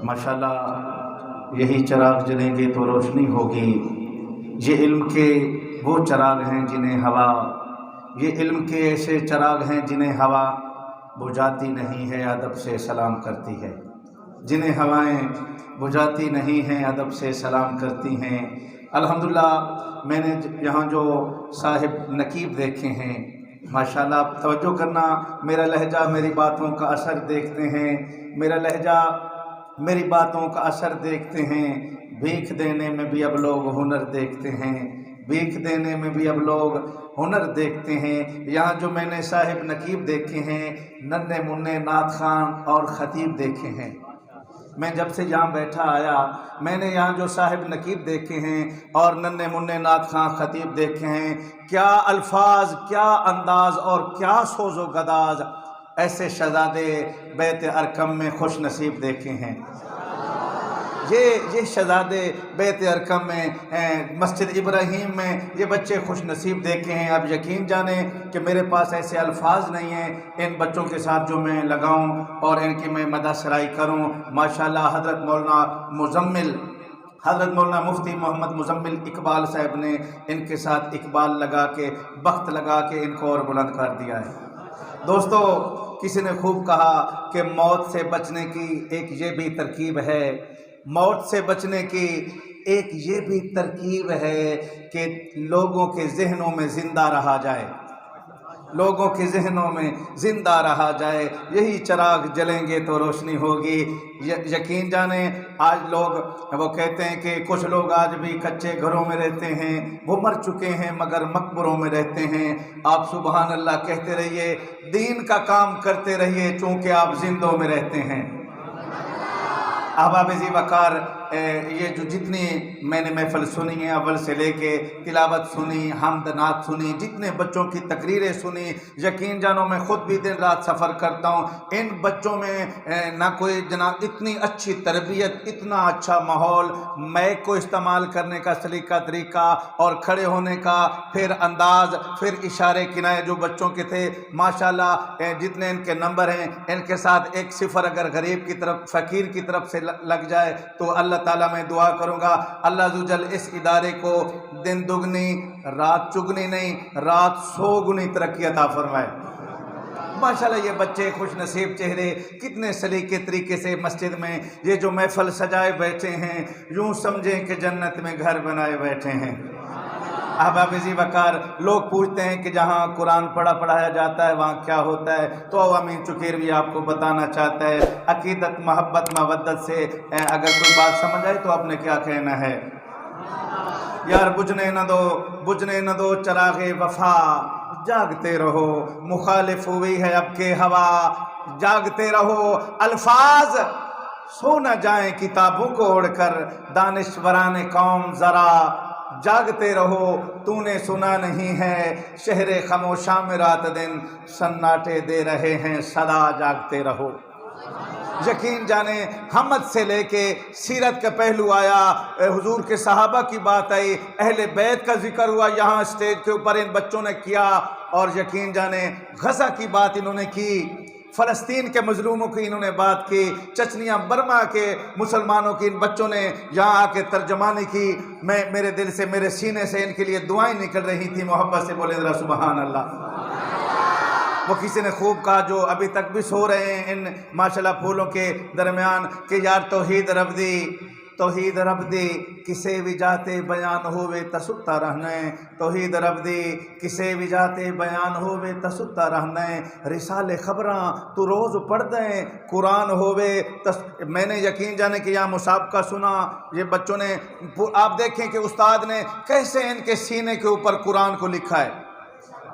ماشاءاللہ یہی چراغ جلیں گے تو روشنی ہوگی۔ یہ علم کے وہ چراغ ہیں جنہیں ہوا، یہ علم کے ایسے چراغ ہیں جنہیں ہوا بجھاتی نہیں ہے، ادب سے سلام کرتی ہے، جنہیں ہوائیں بجھاتی نہیں ہیں، ادب سے سلام کرتی ہیں۔ الحمدللہ میں نے یہاں جو صاحب نقیب دیکھے ہیں، ماشاءاللہ آپ توجہ کرنا، میرا لہجہ میری باتوں کا اثر دیکھتے ہیں، میرا لہجہ میری باتوں کا اثر دیکھتے ہیں۔ بھیک دینے میں بھی اب لوگ ہنر دیکھتے ہیں، بھیک دینے میں بھی اب لوگ ہنر دیکھتے ہیں۔ یہاں جو میں نے صاحب نقیب دیکھے ہیں، ننھے منھے نعت خوان اور خطیب دیکھے ہیں۔ میں جب سے یہاں بیٹھا آیا، میں نے یہاں جو صاحب نقیب دیکھے ہیں اور ننھے منھے نعت خواں خطیب دیکھے ہیں، کیا الفاظ، کیا انداز اور کیا سوز و گداز ایسے شہزادے بیت ارقم میں خوش نصیب دیکھے ہیں۔ یہ شہزادے بیت ارقم میں، مسجد ابراہیم میں یہ بچے خوش نصیب دیکھے ہیں۔ اب یقین جانیں کہ میرے پاس ایسے الفاظ نہیں ہیں ان بچوں کے ساتھ جو میں لگاؤں اور ان کی میں مدح سرائی کروں۔ ماشاءاللہ حضرت مولانا مفتی محمد مزمل اقبال صاحب نے ان کے ساتھ اقبال لگا کے، بخت لگا کے ان کو اور بلند کر دیا ہے۔ دوستو، کسی نے خوب کہا کہ موت سے بچنے کی ایک یہ بھی ترکیب ہے، موت سے بچنے کی ایک یہ بھی ترکیب ہے کہ لوگوں کے ذہنوں میں زندہ رہا جائے، لوگوں کے ذہنوں میں زندہ رہا جائے۔ یہی چراغ جلیں گے تو روشنی ہوگی۔ یقین جانیں، آج لوگ وہ کہتے ہیں کہ کچھ لوگ آج بھی کچے گھروں میں رہتے ہیں، وہ مر چکے ہیں مگر مقبروں میں رہتے ہیں۔ آپ سبحان اللہ کہتے رہیے، دین کا کام کرتے رہیے، چونکہ آپ زندوں میں رہتے ہیں۔ احباب ذی وقار، یہ جو جتنی میں نے محفل سنی ہے، اول سے لے کے تلاوت سنی، حمد نعت سنی، جتنے بچوں کی تقریریں سنی، یقین جانو میں خود بھی دن رات سفر کرتا ہوں، ان بچوں میں نہ کوئی جناب اتنی اچھی تربیت، اتنا اچھا ماحول، میک کو استعمال کرنے کا سلیقہ طریقہ اور کھڑے ہونے کا پھر انداز، پھر اشارے کنائے جو بچوں کے تھے، ماشاءاللہ جتنے ان کے نمبر ہیں، ان کے ساتھ ایک صفر اگر غریب کی طرف، فقیر کی طرف سے لگ جائے تو اللہ تعالیٰ میں دعا کروں گا اللہ عز و جل اس ادارے کو دن دگنی رات چگنی نہیں، رات سو گنی ترقی عطا فرمائے۔ ماشاءاللہ یہ بچے خوش نصیب چہرے کتنے سلیقے طریقے سے مسجد میں یہ جو محفل سجائے بیٹھے ہیں، یوں سمجھیں کہ جنت میں گھر بنائے بیٹھے ہیں۔ احباب ذی وقار، لوگ پوچھتے ہیں کہ جہاں قرآن پڑھایا جاتا ہے وہاں کیا ہوتا ہے، تو امین چکیر بھی آپ کو بتانا چاہتا ہے۔ عقیدت، محبت، مودت سے اگر کوئی بات سمجھ آئے تو آپ نے کیا کہنا ہے؟ یار بجھنے نہ دو چراغ وفا، جاگتے رہو، مخالف ہوئی ہے اب کے ہوا، جاگتے رہو، الفاظ سو نہ جائیں کتابوں کو اڑ کر، دانشوران قوم ذرا جاگتے رہو، تو نے سنا نہیں ہے شہر خاموشاں میں رات دن سناٹے دے رہے ہیں صدا، جاگتے رہو۔ یقین جانیں، حمد سے لے کے سیرت کا پہلو آیا، حضور کے صحابہ کی بات آئی، اہل بیت کا ذکر ہوا، یہاں اسٹیج کے اوپر ان بچوں نے کیا، اور یقین جانیں غزہ کی بات انہوں نے کی، فلسطین کے مظلوموں کی انہوں نے بات کی، چچنیا برما کے مسلمانوں کی ان بچوں نے یہاں آ کے ترجمانی کی۔ میں میرے دل سے، میرے سینے سے ان کے لیے دعائیں نکل رہی تھی، محبت سے بولے ذرا سبحان اللہ۔ وہ کسی نے خوب کہا جو ابھی تک بھی سو رہے ہیں ان ماشاءاللہ پھولوں کے درمیان کہ یار توحید رب دی کسے بھی جاتے بیان ہوئے تستا رہنے، توحید رب دی کسے بھی جاتے بیان ہوئے تستا رہنے، رسالے خبراں تو روز پڑھ دیں قرآن ہوئے میں نے یقین جانے کہ یہاں مسابقہ سنا، یہ بچوں نے، آپ دیکھیں کہ استاد نے کیسے ان کے سینے کے اوپر قرآن کو لکھا ہے۔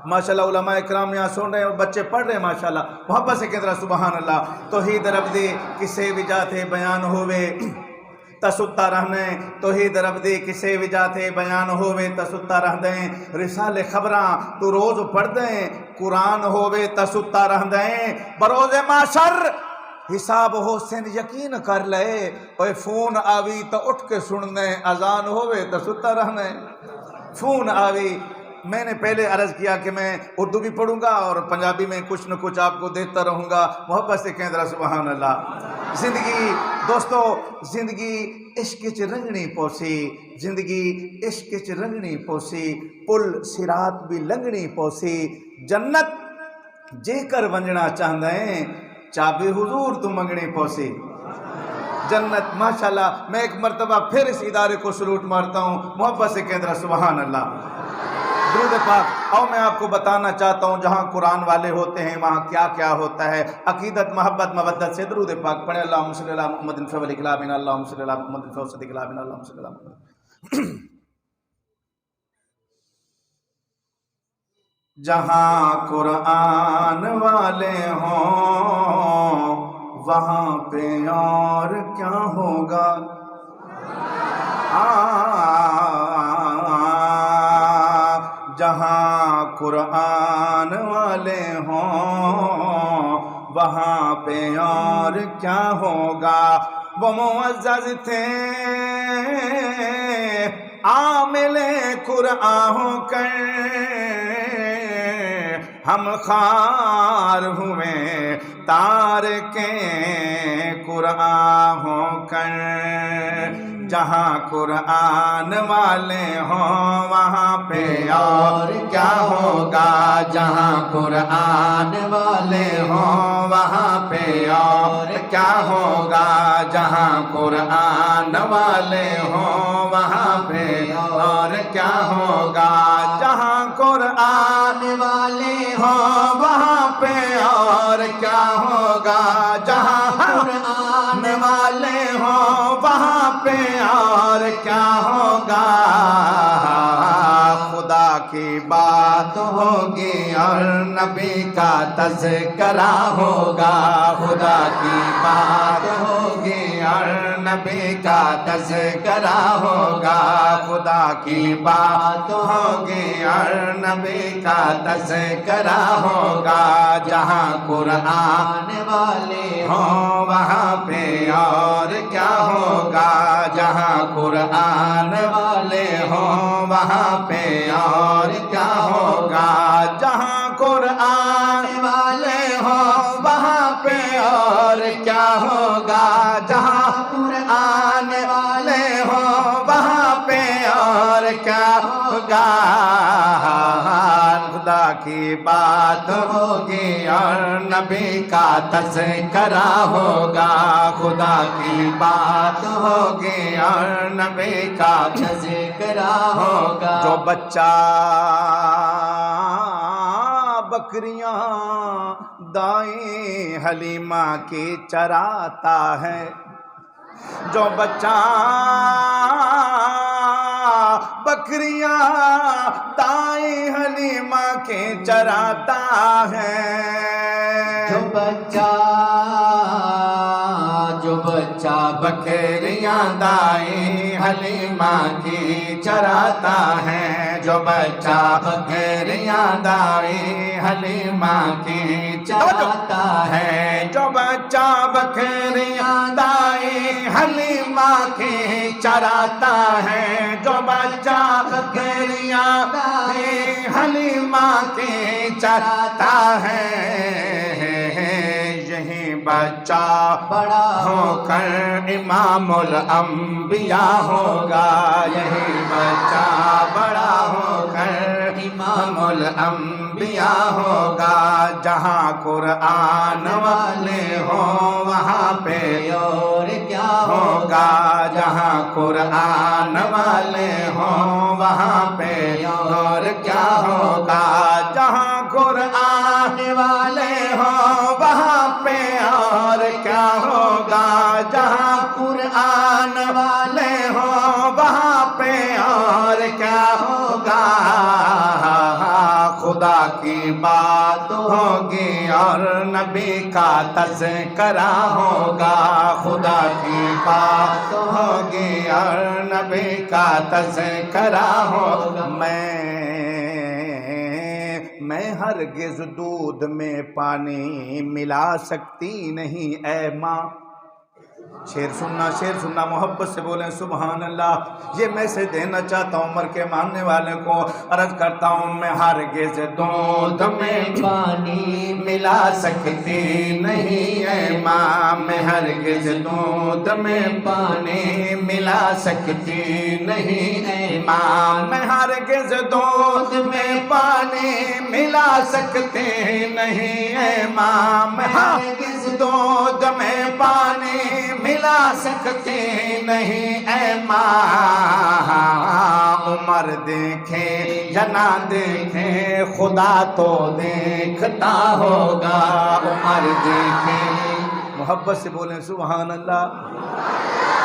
ماشاءاللہ علماء اکرام یہاں سن رہے ہیں اور بچے پڑھ رہے ہیں، ماشاءاللہ محبت سے کہہ رہا سبحان اللہ۔ توحید رب دی کسے بھی جاتے بیان ہوئے تستا رہنے، توحید رب دی کسے بھی جاتے بیان ہوئے تستا رہنے، رسالے خبراں تو روز پڑھ دیں قرآن ہوئے تستا رہنے، بروز معاشر حساب حسین یقین کر لے، اوے فون آوی تو اٹھ کے سننے، اذان ہوئے تستا رہنے، فون آوی۔ میں نے پہلے عرض کیا کہ میں اردو بھی پڑھوں گا اور پنجابی میں کچھ نہ کچھ آپ کو دیتا رہوں گا، محبت سے کہیں ذرا سبحان اللہ۔ زندگی دوستو زندگی عشق چ رنگنی پوسی، زندگی عشق چ رنگنی پوسی، پل صراط بھی لنگنی پوسی، جنت جے کر ونجنا چاہندے ہیں چابی حضور تو منگنی پوسی جنت ماشاءاللہ۔ میں ایک مرتبہ پھر اس ادارے کو سلوٹ مارتا ہوں، محبت سے کہہ رہا سبحان اللہ، درود پاک۔ اور میں آپ کو بتانا چاہتا ہوں جہاں قرآن والے ہوتے ہیں وہاں کیا کیا ہوتا ہے، عقیدت محبت مودت سے درود پاک پڑھیں۔ اللہم صلی اللہ محمد فی الکلامین، اللہم صلی اللہ محمد فی وسط کلامین، اللہم صلی اللہ محمد۔ جہاں قرآن والے ہوں وہاں پہ اور کیا ہوگا، جہاں قرآن والے ہوں وہاں پہ اور کیا ہوگا۔ وہ معزز تھے عامل قرآن ہو کر، ہم خار ہوئے تارکے قرآن ہو کر۔ جہاں قرآن والے ہوں وہاں پہ اور کیا ہوگا، جہاں قرآن والے ہوں وہاں پہ اور کیا ہوگا، جہاں قرآن والے ہوں وہاں پہ اور کیا ہوگا، جہاں قرآن والے ہوں وہاں پہ اور کیا ہوگا، جہاں قرآن والے ہوں وہاں پہ اور کیا ہوگا۔ خدا کی بات ہوگی اور نبی کا تذکرہ ہوگا، خدا کی بات ہوگی اور نبی کا تذکرہ ہوگا، خدا کی بات ہوگی اور نبی کا تذکرہ ہوگا۔ جہاں قرآن والے ہوں وہاں پہ اور کیا ہوگا، جہاں قرآن والے ہوں وہاں پہ اور کیا ہوگا، جہاں قرآن والے ہوں وہاں پہ اور کیا ہوگا، جہاں قرآن والے ہوں وہاں پہ اور کیا ہوگا۔ خدا کی بات ہوگی اور نبی کا تذکرہ ہوگا، خدا کی بات ہوگی اور نبی کا تذکرہ ہوگا۔ جو بچہ بکریاں دائیں حلیمہ کی چراتا ہے، جو بچہ بکریاں دائیں حلیمہ کے چراتا ہے، جو بچہ بکریاں دائیں حلیمہ کی چراتا ہے، جو بچہ بکریاں دائیں حلیمہ کی چراتا ہے، جو بچہ بکریاں دائیں حلیمہ کی چراتا ہے، جو بچہ بکریاں دائیں حلیمہ کی چراتا ہے، یہی بچہ بڑا ہو کر امام الانبیاء ہوگا، یہی بچہ بڑا ہو کر امام الانبیاء ہوگا۔ جہاں قرآن والے ہوں وہاں پہ اور کیا ہوگا، جہاں قرآن والے ہوں وہاں پہ اور کیا ہوگا، جہاں قرآن والے ہوں وہاں پہ اور کیا ہوگا، جہاں قرآن والے ہوں وہاں پہ اور کیا ہوگا۔ خدا کی بات ہوگی اور نبی کا تذکرہ ہوگا، خدا کی بات ہوگی اور نبی کا تذکرہ ہوگا۔ میں ہرگز دودھ میں پانی ملا سکتی نہیں اے ماں، شیر سننا محبت سے بولیں سبحان اللہ۔ یہ میسج دینا چاہتا ہوں عمر کے ماننے والے کو، عرض کرتا ہوں میں ہرگز دودھ میں پانی ملا سکتی نہیں اے ماں، میں ہرگز دودھ میں پانی ملا سکتی نہیں اے ماں، میں ہرگز دودھ میں پانی ملا سکتی نہیں اے ماں، میں ہرگز دودھ میں پانی ملا سکتے نہیں اے ماں۔ عمر دیکھے یا نہ دیکھے خدا تو دیکھتا ہوگا، عمر دیکھے۔ محبت سے بولیں سبحان اللہ۔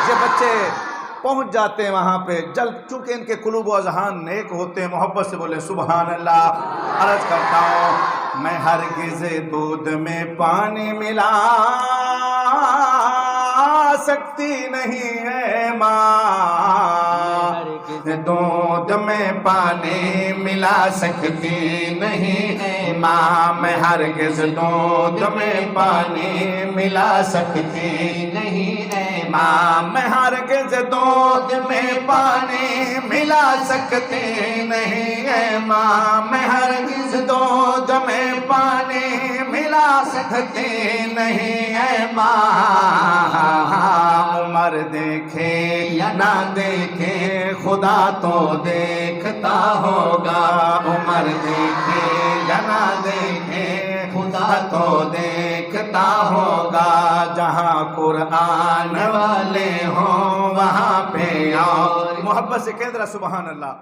یہ بچے پہنچ جاتے ہیں وہاں پہ جلد، چونکہ ان کے قلوب و اذہان نیک ہوتے ہیں۔ محبت سے بولیں سبحان اللہ۔ عرض کرتا ہوں میں ہرگز دودھ میں پانی ملا سکتی نہیں ہے ماں، دودھ میں پانی ملا سکتی نہیں ہے ماں، میں ہرگز دودھ میں پانی ملا سکتی نہیں ہے ماں، میں ہرگز دودھ میں پانی ملا سکتی نہیں ہے ماں، میں ہرگز دودھ میں پانی ملا سکتی نہیں ہے ماں۔ عمر دیکھے یا نہ دیکھے خدا تو دیکھتا ہوگا، عمر دیکھے یا نہ دیکھے خدا تو دیکھتا ہوگا، جہاں قرآن والے ہوں وہاں پہ اور۔ محبت سے کہہ رہا سبحان اللہ۔